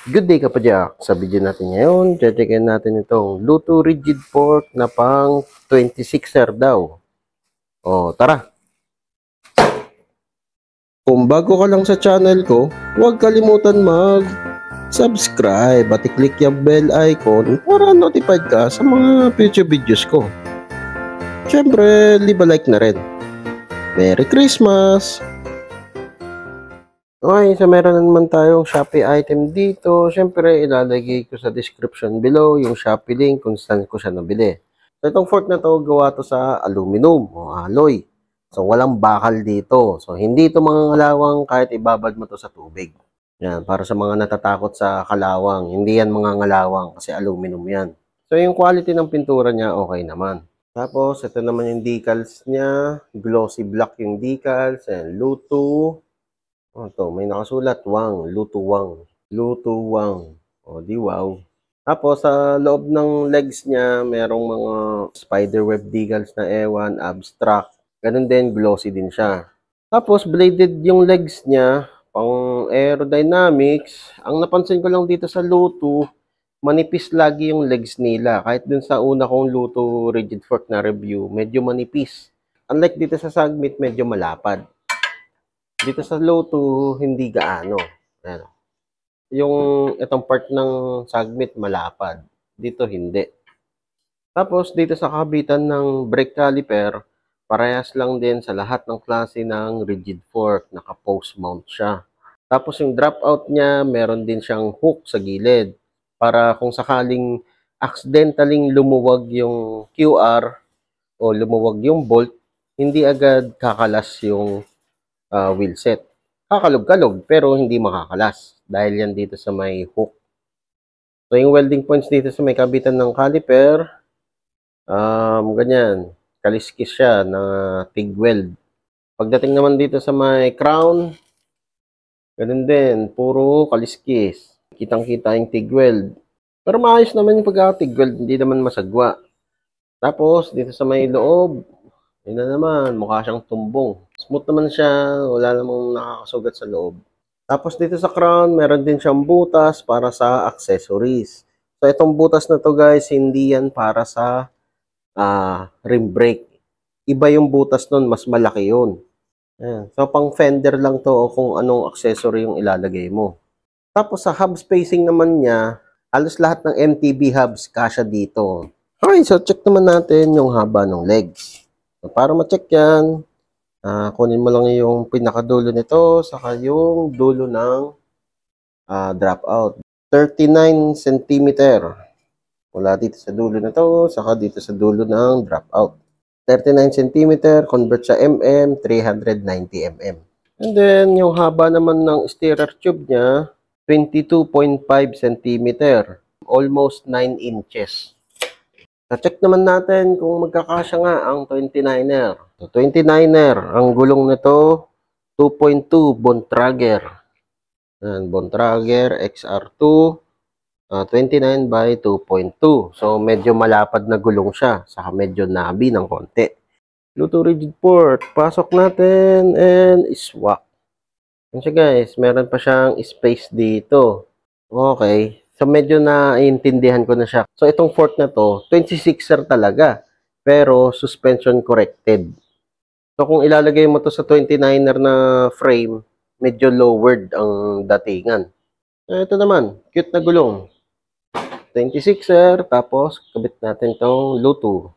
Good day kapadyak! Sa video natin ngayon, checkin natin itong Luto Rigid Pork na pang 26er daw. O, tara! Kung bago ka lang sa channel ko, huwag kalimutan mag-subscribe at i-click yung bell icon para notified ka sa mga future videos ko. Siyempre, leave a like na rin. Merry Christmas! Okay, so meron naman tayong Shopee item dito. Siyempre, ilalagay ko sa description below yung Shopee link kung saan ko siya nabili. So, itong fork na to, gawa to sa aluminum o alloy. So, walang bakal dito. So, hindi ito mga ngalawang kahit ibabad mo to sa tubig. Yan, para sa mga natatakot sa kalawang. Hindi yan mga ngalawang kasi aluminum yan. So, yung quality ng pintura niya, okay naman. Tapos, ito naman yung decals niya. Glossy black yung decals. And Luto. Ito, may nakasulat, Wang, Luto Wang. Luto Wang. O, di wow. Tapos, sa loob ng legs niya, merong mga spiderweb decals na ewan, abstract. Ganun din, glossy din siya. Tapos, bladed yung legs niya, pang aerodynamics. Ang napansin ko lang dito sa Luto, manipis lagi yung legs nila. Kahit dun sa una kong Luto rigid fork na review, medyo manipis. Unlike dito sa Sagmit, medyo malapad. Dito sa Luto, hindi gaano. Ayan. Yung itong part ng Sagmit, malapad. Dito, hindi. Tapos, dito sa kabitan ng brake caliper, parehas lang din sa lahat ng klase ng rigid fork. Naka-post mount siya. Tapos, yung dropout niya, meron din siyang hook sa gilid. Para kung sakaling accidentaling lumuwag yung QR o lumuwag yung bolt, hindi agad kakalas yung wheel set. Kakalog-kalog pero hindi makakalas dahil yan dito sa may hook. So yung welding points dito sa may kabitan ng caliper, ganyan, kaliskis siya na TIG weld. Pagdating naman dito sa may crown, ganun din, puro kaliskis. Kitang-kita yung TIG weld. Pero maayos naman yung pagka-TIG weld, hindi naman masagwa. Tapos dito sa may loob, yun na naman, mukha siyang tumbong. Smooth naman siya, wala namang nakakasugat sa loob. Tapos dito sa crown, meron din siyang butas para sa accessories. So itong butas na to guys, hindi yan para sa rim brake. Iba yung butas nun, mas malaki yun. Ayan. So pang fender lang to o kung anong accessory yung ilalagay mo. Tapos sa hub spacing naman niya, halos lahat ng MTB hubs kasya dito. Okay, so check naman natin yung haba ng legs. So, para ma-check yan, kunin mo lang yung pinakadulo nito, saka yung dulo ng dropout. 39 cm. Mula dito sa dulo na to, saka dito sa dulo ng dropout. 39 cm, convert sa mm, 390 mm. And then, yung haba naman ng steerer tube niya, 22.5 cm. Almost 9 inches. Na-check naman natin kung magkakasya nga ang 29er. So, 29er, ang gulong nito, 2.2 Bontrager. Yan, Bontrager XR2, 29 by 2.2. So, medyo malapad na gulong siya. Saka medyo nabi ng konti. Luto rigid port. Pasok natin and swap. Yan siya guys, meron pa siyang space dito. Okay. So, medyo naiintindihan ko na siya. So, itong fork na to, 26er talaga. Pero, suspension corrected. So, kung ilalagay mo to sa 29er na frame, medyo lowered ang datingan. Ito naman, cute na gulong. 26er, tapos, kabit natin tong Luto.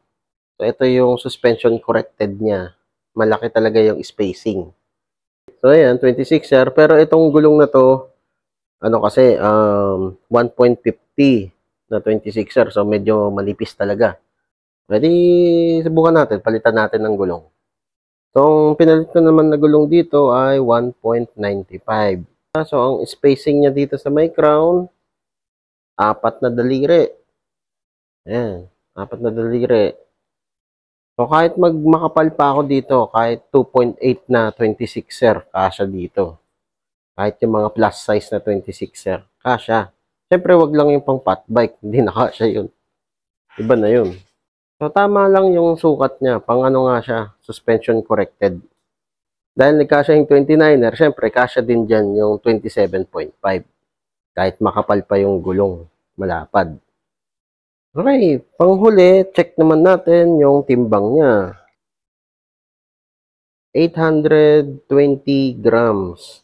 So, ito yung suspension corrected niya. Malaki talaga yung spacing. So, ayan, 26er. Pero, itong gulong na to, kasi 1.50 na 26er. So, medyo malipis talaga. Pwede subukan natin. Palitan natin ng gulong. So, ang pinalit ko naman na gulong dito ay 1.95. So, ang spacing niya dito sa may crown, 4 na daliri. Ayan, 4 na daliri. So, kahit makapal pa ako dito, kahit 2.8 na 26er, kasya dito. Kahit yung mga plus size na 26er, kasya. Siyempre, wag lang yung pang fat bike. Hindi na kasya yun. Iba na yun. So, tama lang yung sukat niya. Pang ano nga siya, suspension corrected. Dahil nagkasya yung 29er, siyempre, kasya din dyan yung 27.5. Kahit makapal pa yung gulong, malapad. Okay, panghuli, check naman natin yung timbang niya. 820 grams.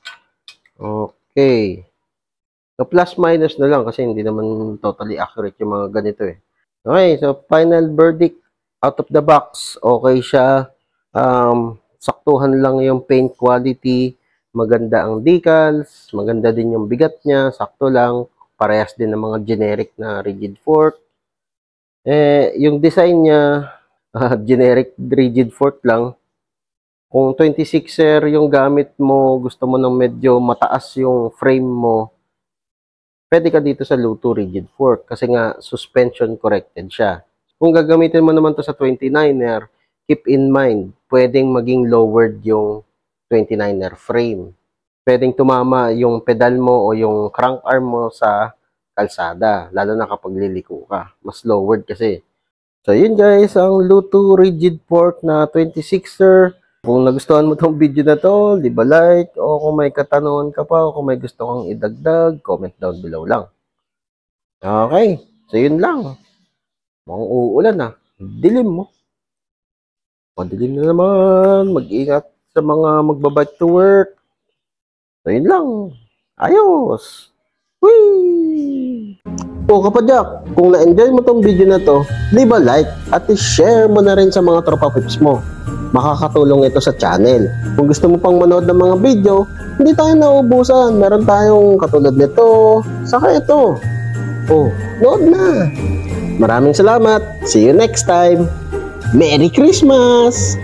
Okay. So, plus minus na lang kasi hindi naman totally accurate yung mga ganito eh. Okay, so final verdict out of the box. Okay siya. Saktuhan lang yung paint quality. Maganda ang decals. Maganda din yung bigat niya. Sakto lang. Parehas din ng mga generic na rigid fork. Yung design niya, generic rigid fork lang. Kung 26er yung gamit mo, gusto mo ng medyo mataas yung frame mo, pwede ka dito sa Luto rigid fork kasi nga suspension corrected siya. Kung gagamitin mo naman to sa 29er, keep in mind, pwedeng maging lowered yung 29er frame. Pwedeng tumama yung pedal mo o yung crank arm mo sa kalsada, lalo na kapag liliko ka. Mas lowered kasi. So yun guys, ang Luto rigid fork na 26er. Kung nagustuhan mo tong video na to, leave a like, o kung may katanungan ka pa, o kung may gusto kang idagdag, comment down below lang. Okay, so yun lang. Mukhang uulan ah. Dilim mo. Padilim na naman. Mag-ingat sa mga magbabike to work. So yun lang. Ayos. Whee! O kapadyak, kung na-enjoy mo tong video na to, leave a like at i-share mo na rin sa mga tropa pips mo. Makakatulong ito sa channel. Kung gusto mo pang manood ng mga video, hindi tayo nauubusan. Meron tayong katulad nito, saka ito. Oh, nood na. Maraming salamat. See you next time. Merry Christmas!